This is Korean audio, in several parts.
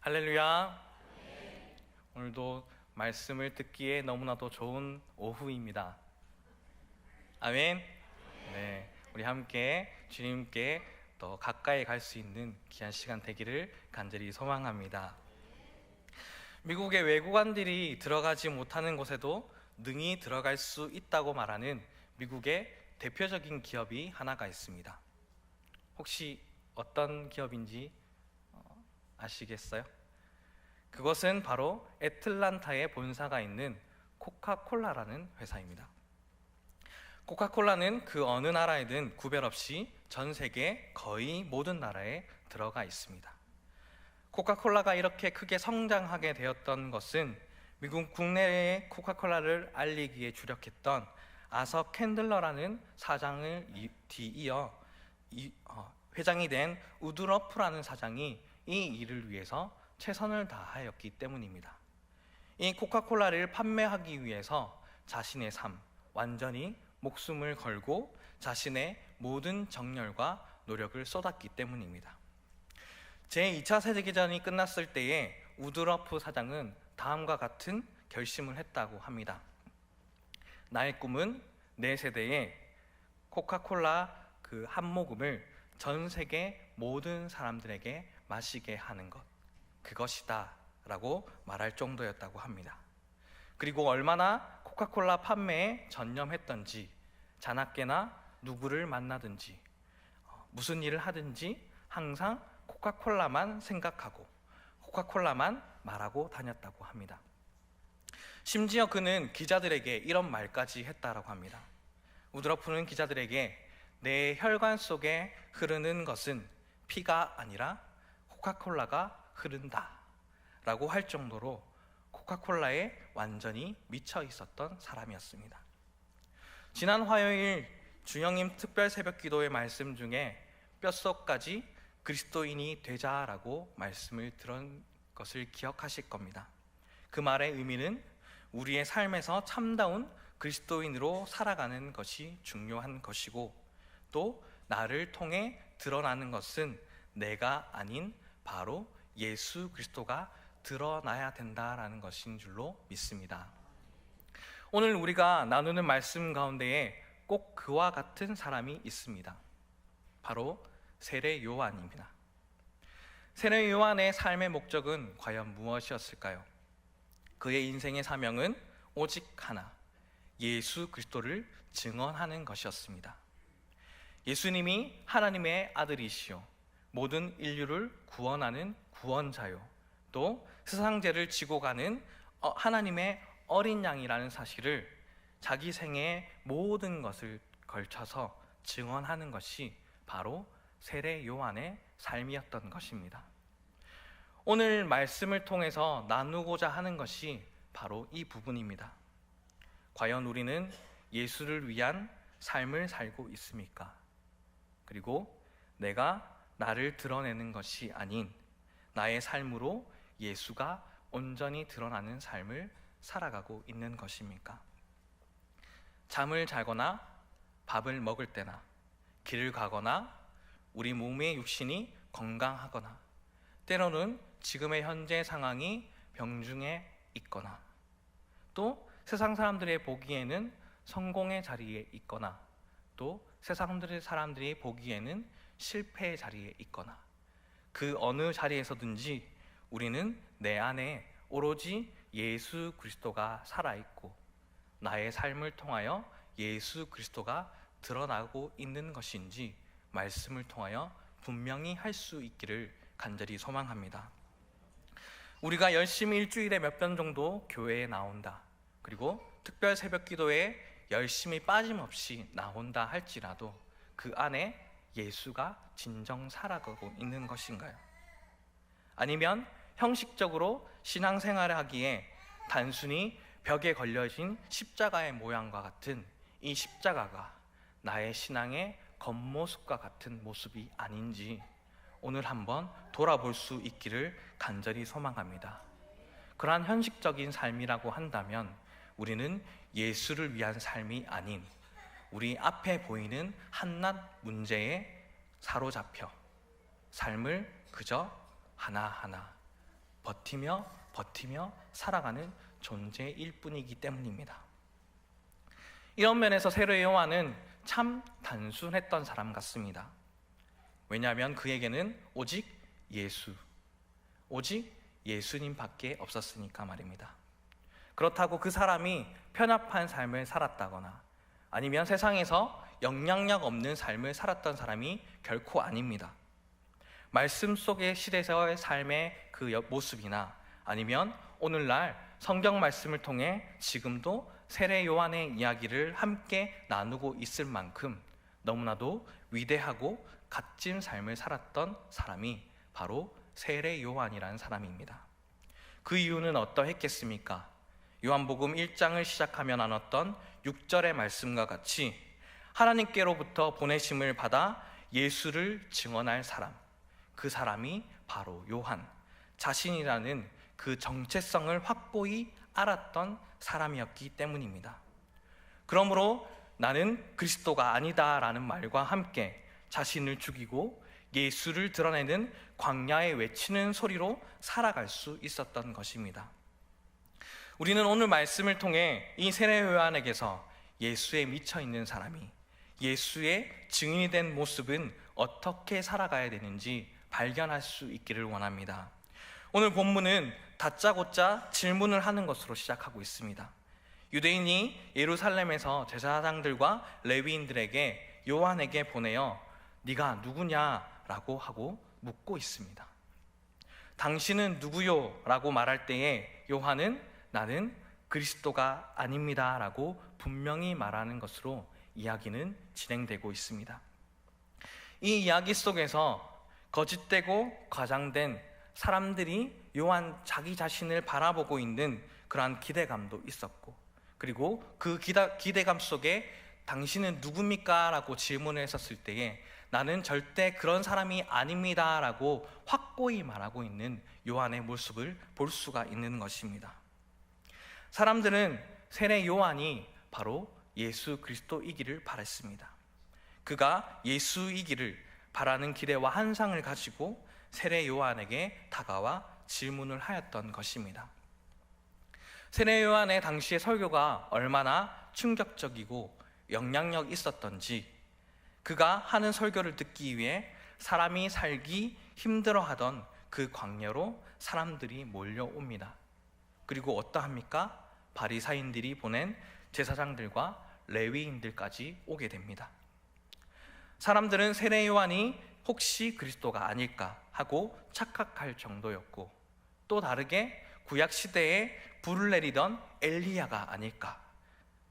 할렐루야. 오늘도 말씀을 듣기에 너무나도 좋은 오후입니다. 아멘. 네, 우리 함께 주님께 더 가까이 갈 수 있는 귀한 시간 되기를 간절히 소망합니다. 미국의 외국인들이 들어가지 못하는 곳에도 능히 들어갈 수 있다고 말하는 미국의 대표적인 기업이 하나가 있습니다. 혹시 어떤 기업인지 아시겠어요? 그것은 바로 애틀란타에 본사가 있는 코카콜라라는 회사입니다. 코카콜라는 그 어느 나라에든 구별 없이 전 세계 거의 모든 나라에 들어가 있습니다. 코카콜라가 이렇게 크게 성장하게 되었던 것은 미국 국내에 코카콜라를 알리기에 주력했던 아서 캔들러라는 사장을 뒤이어 회장이 된 우드러프라는 사장이 이 일을 위해서 최선을 다하였기 때문입니다. 이 코카콜라를 판매하기 위해서 자신의 삶, 완전히 목숨을 걸고 자신의 모든 정열과 노력을 쏟았기 때문입니다. 제2차 세계대전이 끝났을 때에 우드러프 사장은 다음과 같은 결심을 했다고 합니다. 나의 꿈은 내 세대에 코카콜라 그 한 모금을 전 세계 모든 사람들에게 마시게 하는 것, 그것이다 라고 말할 정도였다고 합니다. 그리고 얼마나 코카콜라 판매에 전념했던지, 자나깨나 누구를 만나든지 무슨 일을 하든지 항상 코카콜라만 생각하고 코카콜라만 말하고 다녔다고 합니다. 심지어 그는 기자들에게 이런 말까지 했다라고 합니다. 우드러프는 기자들에게 내 혈관 속에 흐르는 것은 피가 아니라 코카콜라가 흐른다 라고 할 정도로 코카콜라에 완전히 미쳐 있었던 사람이었습니다. 지난 화요일 주영임 특별 새벽 기도의 말씀 중에 뼛속까지 그리스도인이 되자라고 말씀을 들은 것을 기억하실 겁니다. 그 말의 의미는 우리의 삶에서 참다운 그리스도인으로 살아가는 것이 중요한 것이고, 또 나를 통해 드러나는 것은 내가 아닌 바로 예수 그리스도가 드러나야 된다라는 것인 줄로 믿습니다. 오늘 우리가 나누는 말씀 가운데에 꼭 그와 같은 사람이 있습니다. 바로 세례 요한입니다. 세례 요한의 삶의 목적은 과연 무엇이었을까요? 그의 인생의 사명은 오직 하나, 예수 그리스도를 증언하는 것이었습니다. 예수님이 하나님의 아들이시요 모든 인류를 구원하는 구원자요, 또 세상 죄를 지고 가는 하나님의 어린 양이라는 사실을 자기 생애의 모든 것을 걸쳐서 증언하는 것이 바로 세례 요한의 삶이었던 것입니다. 오늘 말씀을 통해서 나누고자 하는 것이 바로 이 부분입니다. 과연 우리는 예수를 위한 삶을 살고 있습니까? 그리고 내가 나를 드러내는 것이 아닌 나의 삶으로 예수가 온전히 드러나는 삶을 살아가고 있는 것입니까? 잠을 자거나 밥을 먹을 때나 길을 가거나 우리 몸의 육신이 건강하거나 때로는 지금의 현재 상황이 병중에 있거나 또 세상 사람들의 보기에는 성공의 자리에 있거나 또 세상 사람들이 보기에는 실패의 자리에 있거나 그 어느 자리에서든지 우리는 내 안에 오로지 예수 그리스도가 살아있고 나의 삶을 통하여 예수 그리스도가 드러나고 있는 것인지 말씀을 통하여 분명히 할 수 있기를 간절히 소망합니다. 우리가 열심히 일주일에 몇 번 정도 교회에 나온다, 그리고 특별 새벽 기도에 열심히 빠짐없이 나온다 할지라도 그 안에 예수가 진정 살아가고 있는 것인가요? 아니면 형식적으로 신앙생활을 하기에 단순히 벽에 걸려진 십자가의 모양과 같은 이 십자가가 나의 신앙의 겉모습과 같은 모습이 아닌지 오늘 한번 돌아볼 수 있기를 간절히 소망합니다. 그러한 현실적인 삶이라고 한다면 우리는 예수를 위한 삶이 아닌 우리 앞에 보이는 한낱 문제에 사로잡혀 삶을 그저 하나하나 버티며 살아가는 존재일 뿐이기 때문입니다. 이런 면에서 세례 요한은 참 단순했던 사람 같습니다. 왜냐하면 그에게는 오직 예수님밖에 없었으니까 말입니다. 그렇다고 그 사람이 편협한 삶을 살았다거나 아니면 세상에서 영향력 없는 삶을 살았던 사람이 결코 아닙니다. 말씀 속의 시대에서의 삶의 그 모습이나 아니면 오늘날 성경 말씀을 통해 지금도 세례 요한의 이야기를 함께 나누고 있을 만큼 너무나도 위대하고 값진 삶을 살았던 사람이 바로 세례 요한이라는 사람입니다. 그 이유는 어떠했겠습니까? 요한복음 1장을 시작하며 나눴던 6절의 말씀과 같이 하나님께로부터 보내심을 받아 예수를 증언할 사람, 그 사람이 바로 요한 자신이라는 그 정체성을 확고히 알았던 사람이었기 때문입니다. 그러므로 나는 그리스도가 아니다라는 말과 함께 자신을 죽이고 예수를 드러내는 광야에 외치는 소리로 살아갈 수 있었던 것입니다. 우리는 오늘 말씀을 통해 이 세례 요한에게서 예수에 미쳐 있는 사람이 예수의 증인이 된 모습은 어떻게 살아가야 되는지 발견할 수 있기를 원합니다. 오늘 본문은 다짜고짜 질문을 하는 것으로 시작하고 있습니다. 유대인이 예루살렘에서 제사장들과 레위인들에게 요한에게 보내어 네가 누구냐라고 하고 묻고 있습니다. 당신은 누구요? 라고 말할 때에 요한은 나는 그리스도가 아닙니다 라고 분명히 말하는 것으로 이야기는 진행되고 있습니다. 이 이야기 속에서 거짓되고 과장된 사람들이 요한 자기 자신을 바라보고 있는 그러한 기대감도 있었고, 그리고 그 기대감 속에 당신은 누굽니까? 라고 질문을 했었을 때에 나는 절대 그런 사람이 아닙니다 라고 확고히 말하고 있는 요한의 모습을 볼 수가 있는 것입니다. 사람들은 세례 요한이 바로 예수 그리스도이기를 바랐습니다. 그가 예수이기를 바라는 기대와 환상을 가지고 세례 요한에게 다가와 질문을 하였던 것입니다. 세례 요한의 당시의 설교가 얼마나 충격적이고 영향력 있었던지 그가 하는 설교를 듣기 위해 사람이 살기 힘들어하던 그 광야로 사람들이 몰려옵니다. 그리고 어떠합니까? 바리사인들이 보낸 제사장들과 레위인들까지 오게 됩니다. 사람들은 세례 요한이 혹시 그리스도가 아닐까 하고 착각할 정도였고, 또 다르게 구약 시대에 불을 내리던 엘리야가 아닐까,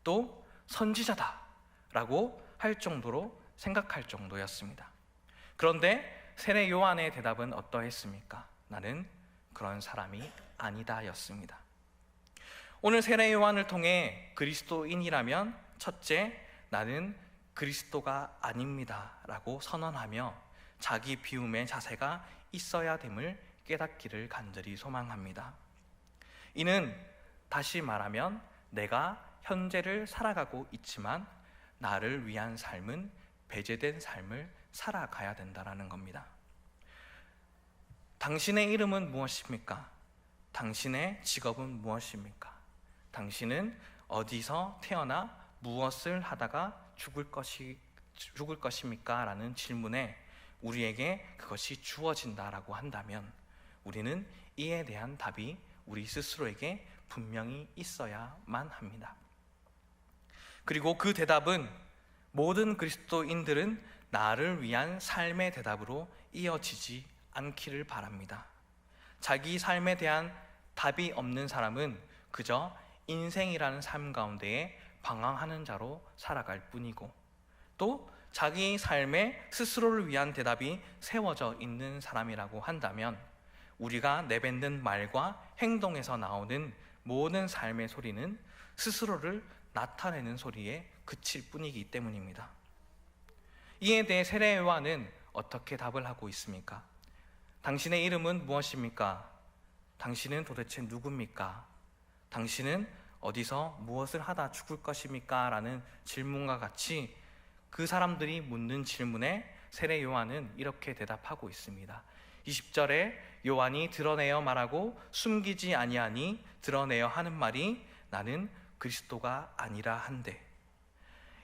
또 선지자다라고 할 정도로 생각할 정도였습니다. 그런데 세례 요한의 대답은 어떠했습니까? 나는 그런 사람이 아니다 였습니다. 오늘 세례 요한을 통해 그리스도인이라면 첫째, 나는 그리스도가 아닙니다 라고 선언하며 자기 비움의 자세가 있어야 됨을 깨닫기를 간절히 소망합니다. 이는 다시 말하면 내가 현재를 살아가고 있지만 나를 위한 삶은 배제된 삶을 살아가야 된다는 겁니다. 당신의 이름은 무엇입니까? 당신의 직업은 무엇입니까? 당신은 어디서 태어나 무엇을 하다가 죽을 것입니까? 라는 질문에 우리에게 그것이 주어진다라고 한다면 우리는 이에 대한 답이 우리 스스로에게 분명히 있어야만 합니다. 그리고 그 대답은 모든 그리스도인들은 나를 위한 삶의 대답으로 이어지지 않기를 바랍니다. 자기 삶에 대한 답이 없는 사람은 그저 인생이라는 삶 가운데에 방황하는 자로 살아갈 뿐이고, 또 자기 삶에 스스로를 위한 대답이 세워져 있는 사람이라고 한다면 우리가 내뱉는 말과 행동에서 나오는 모든 삶의 소리는 스스로를 나타내는 소리에 그칠 뿐이기 때문입니다. 이에 대해 세례 요한은 어떻게 답을 하고 있습니까? 당신의 이름은 무엇입니까? 당신은 도대체 누굽니까? 당신은 어디서 무엇을 하다 죽을 것입니까? 라는 질문과 같이 그 사람들이 묻는 질문에 세례 요한은 이렇게 대답하고 있습니다. 20절에 요한이 드러내어 말하고 숨기지 아니하니 드러내어 하는 말이 나는 그리스도가 아니라 한데.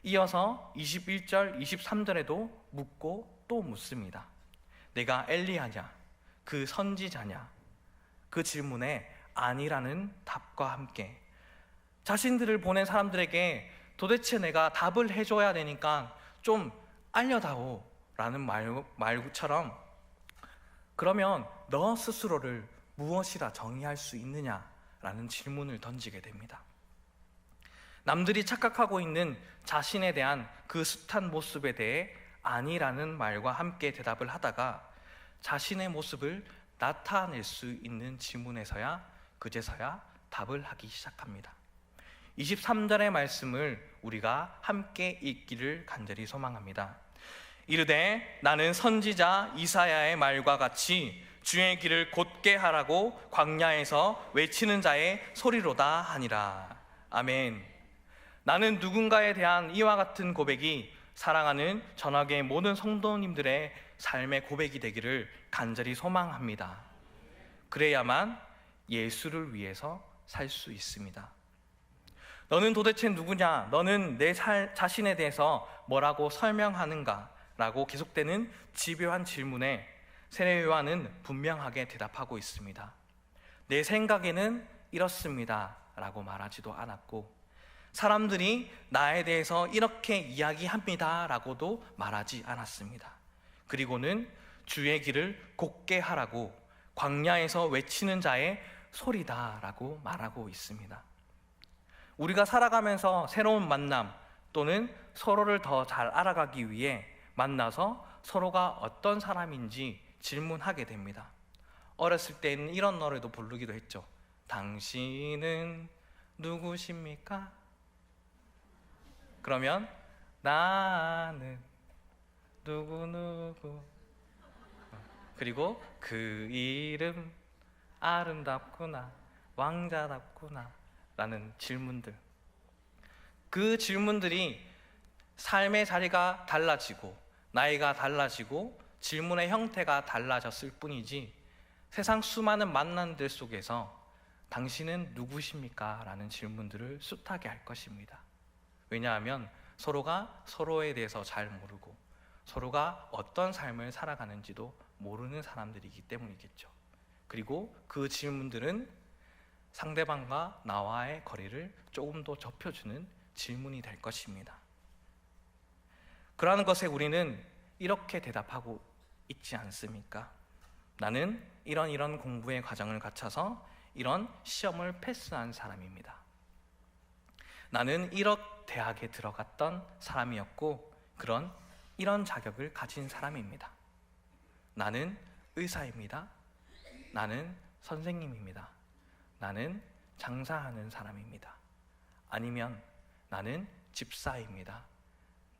이어서 21절, 23절에도 묻고 또 묻습니다. 내가 엘리야냐? 그 선지자냐? 그 질문에 아니라는 답과 함께 자신들을 보낸 사람들에게 도대체 내가 답을 해줘야 되니까 좀 알려다오 라는 말처럼, 그러면 너 스스로를 무엇이라 정의할 수 있느냐라는 질문을 던지게 됩니다. 남들이 착각하고 있는 자신에 대한 그 숱한 모습에 대해 아니라는 말과 함께 대답을 하다가 자신의 모습을 나타낼 수 있는 질문에서야 그제서야 답을 하기 시작합니다. 23절의 말씀을 우리가 함께 읽기를 간절히 소망합니다. 이르되 나는 선지자 이사야의 말과 같이 주의 길을 곧게 하라고 광야에서 외치는 자의 소리로다 하니라. 아멘. 나는 누군가에 대한 이와 같은 고백이 사랑하는 전학의 모든 성도님들의 삶의 고백이 되기를 간절히 소망합니다. 그래야만 예수를 위해서 살 수 있습니다. 너는 도대체 누구냐? 너는 내 자신에 대해서 뭐라고 설명하는가? 라고 계속되는 집요한 질문에 세례 요한은 분명하게 대답하고 있습니다. 내 생각에는 이렇습니다 라고 말하지도 않았고, 사람들이 나에 대해서 이렇게 이야기합니다 라고도 말하지 않았습니다. 그리고는 주의 길을 곧게 하라고 광야에서 외치는 자의 소리다 라고 말하고 있습니다. 우리가 살아가면서 새로운 만남 또는 서로를 더 잘 알아가기 위해 만나서 서로가 어떤 사람인지 질문하게 됩니다. 어렸을 때는 이런 노래도 부르기도 했죠. 당신은 누구십니까? 그러면 나는 누구누구, 그리고 그 이름 아름답구나, 왕자답구나 라는 질문들, 그 질문들이 삶의 자리가 달라지고 나이가 달라지고 질문의 형태가 달라졌을 뿐이지, 세상 수많은 만남들 속에서 당신은 누구십니까? 라는 질문들을 숱하게 할 것입니다. 왜냐하면 서로가 서로에 대해서 잘 모르고 서로가 어떤 삶을 살아가는지도 모르는 사람들이기 때문이겠죠. 그리고 그 질문들은 상대방과 나와의 거리를 조금 더 좁혀주는 질문이 될 것입니다. 그러한 것에 우리는 이렇게 대답하고 있지 않습니까? 나는 이런 공부의 과정을 거쳐서 이런 시험을 패스한 사람입니다. 나는 이런 대학에 들어갔던 사람이었고 이런 자격을 가진 사람입니다. 나는 의사입니다. 나는 선생님입니다. 나는 장사하는 사람입니다. 아니면 나는 집사입니다.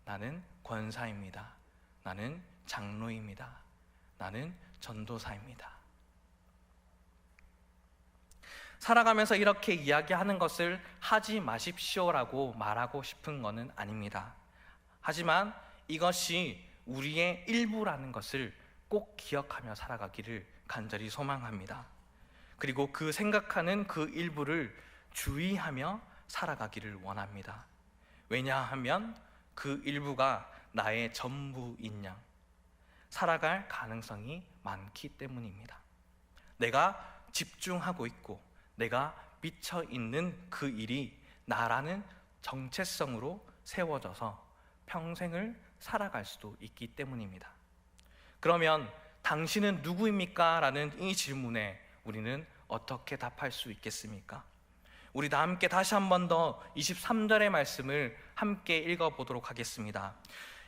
나는 권사입니다. 나는 장로입니다. 나는 전도사입니다. 살아가면서 이렇게 이야기하는 것을 하지 마십시오라고 말하고 싶은 것은 아닙니다. 하지만 이것이 우리의 일부라는 것을 꼭 기억하며 살아가기를 간절히 소망합니다. 그리고 그 생각하는 그 일부를 주의하며 살아가기를 원합니다. 왜냐하면 그 일부가 나의 전부인 양 살아갈 가능성이 많기 때문입니다. 내가 집중하고 있고 내가 미쳐 있는 그 일이 나라는 정체성으로 세워져서 평생을 살아갈 수도 있기 때문입니다. 그러면 당신은 누구입니까? 라는 이 질문에 우리는 어떻게 답할 수 있겠습니까? 우리 다 함께 다시 한 번 더 23절의 말씀을 함께 읽어보도록 하겠습니다.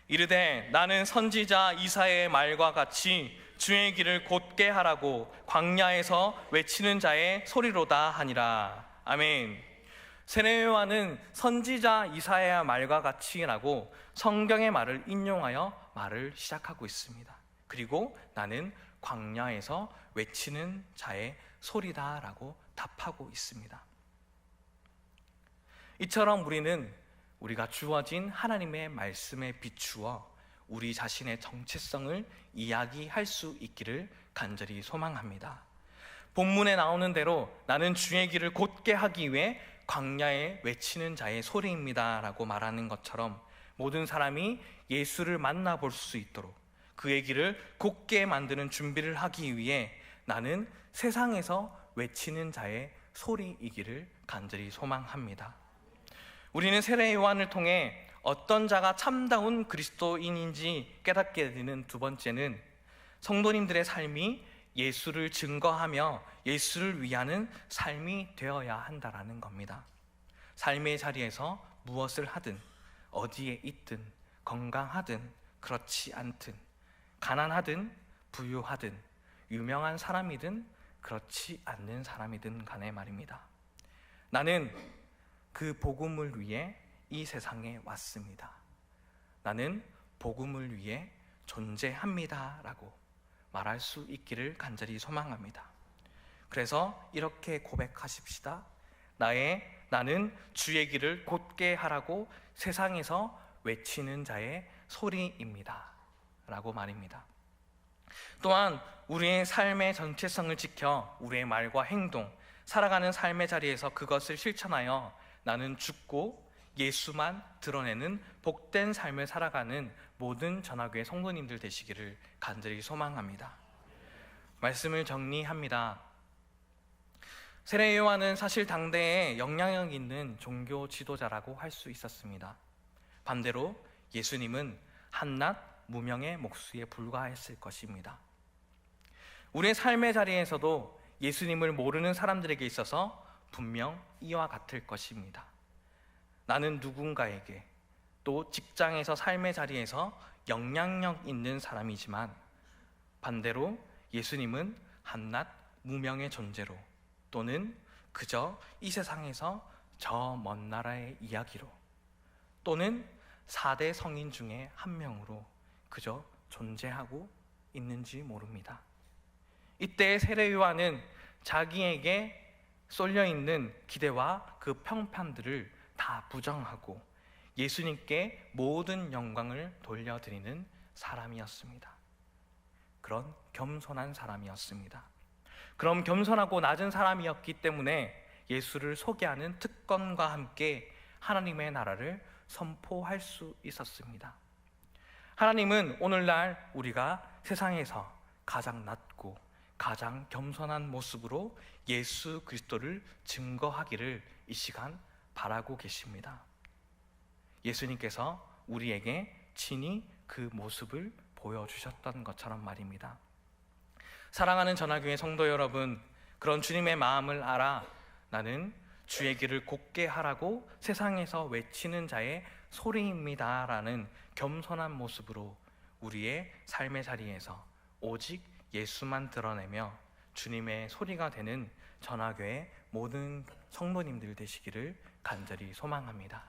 이르되 나는 선지자 이사야의 말과 같이 주의 길을 곧게 하라고 광야에서 외치는 자의 소리로다 하니라. 아멘. 세례 요한은 선지자 이사야의 말과 같이라고 성경의 말을 인용하여 말을 시작하고 있습니다. 그리고 나는 광야에서 외치는 자의 소리다라고 답하고 있습니다. 이처럼 우리가 주어진 하나님의 말씀에 비추어 우리 자신의 정체성을 이야기할 수 있기를 간절히 소망합니다. 본문에 나오는 대로 나는 주의 길을 곧게 하기 위해 광야에 외치는 자의 소리입니다 라고 말하는 것처럼 모든 사람이 예수를 만나볼 수 있도록 그의 길을 곧게 만드는 준비를 하기 위해 나는 세상에서 외치는 자의 소리이기를 간절히 소망합니다. 우리는 세례 요한을 통해 어떤 자가 참다운 그리스도인인지 깨닫게 되는 두 번째는 성도님들의 삶이 예수를 증거하며 예수를 위하는 삶이 되어야 한다라는 겁니다. 삶의 자리에서 무엇을 하든 어디에 있든 건강하든 그렇지 않든 가난하든 부유하든 유명한 사람이든 그렇지 않는 사람이든 간에 말입니다. 나는 그 복음을 위해 이 세상에 왔습니다. 나는 복음을 위해 존재합니다 라고 말할 수 있기를 간절히 소망합니다. 그래서 이렇게 고백하십시다. 나는 주의 길을 곧게 하라고 세상에서 외치는 자의 소리입니다 라고 말입니다. 또한 우리의 삶의 전체성을 지켜 우리의 말과 행동, 살아가는 삶의 자리에서 그것을 실천하여 나는 죽고 예수만 드러내는 복된 삶을 살아가는 모든 전화교회 성도님들 되시기를 간절히 소망합니다. 말씀을 정리합니다. 세례 요한은 사실 당대에 영향력 있는 종교 지도자라고 할 수 있었습니다. 반대로 예수님은 한낱 무명의 목수에 불과했을 것입니다. 우리의 삶의 자리에서도 예수님을 모르는 사람들에게 있어서 분명 이와 같을 것입니다. 나는 누군가에게 또 직장에서 삶의 자리에서 영향력 있는 사람이지만 반대로 예수님은 한낱 무명의 존재로 또는 그저 이 세상에서 저 먼 나라의 이야기로 또는 4대 성인 중에 한 명으로 그저 존재하고 있는지 모릅니다. 이때 세례 요한은 자기에게 쏠려있는 기대와 그 평판들을 다 부정하고 예수님께 모든 영광을 돌려드리는 사람이었습니다. 그런 겸손한 사람이었습니다. 그럼 겸손하고 낮은 사람이었기 때문에 예수를 소개하는 특권과 함께 하나님의 나라를 선포할 수 있었습니다. 하나님은 오늘날 우리가 세상에서 가장 낮고 가장 겸손한 모습으로 예수 그리스도를 증거하기를 이 시간 바라고 계십니다. 예수님께서 우리에게 친히 그 모습을 보여주셨던 것처럼 말입니다. 사랑하는 전화교회 성도 여러분, 그런 주님의 마음을 알아 나는 주의 길을 곧게 하라고 세상에서 외치는 자의 소리입니다 라는 겸손한 모습으로 우리의 삶의 자리에서 오직 예수만 드러내며 주님의 소리가 되는 전화교회 모든 성도님들 되시기를 간절히 소망합니다.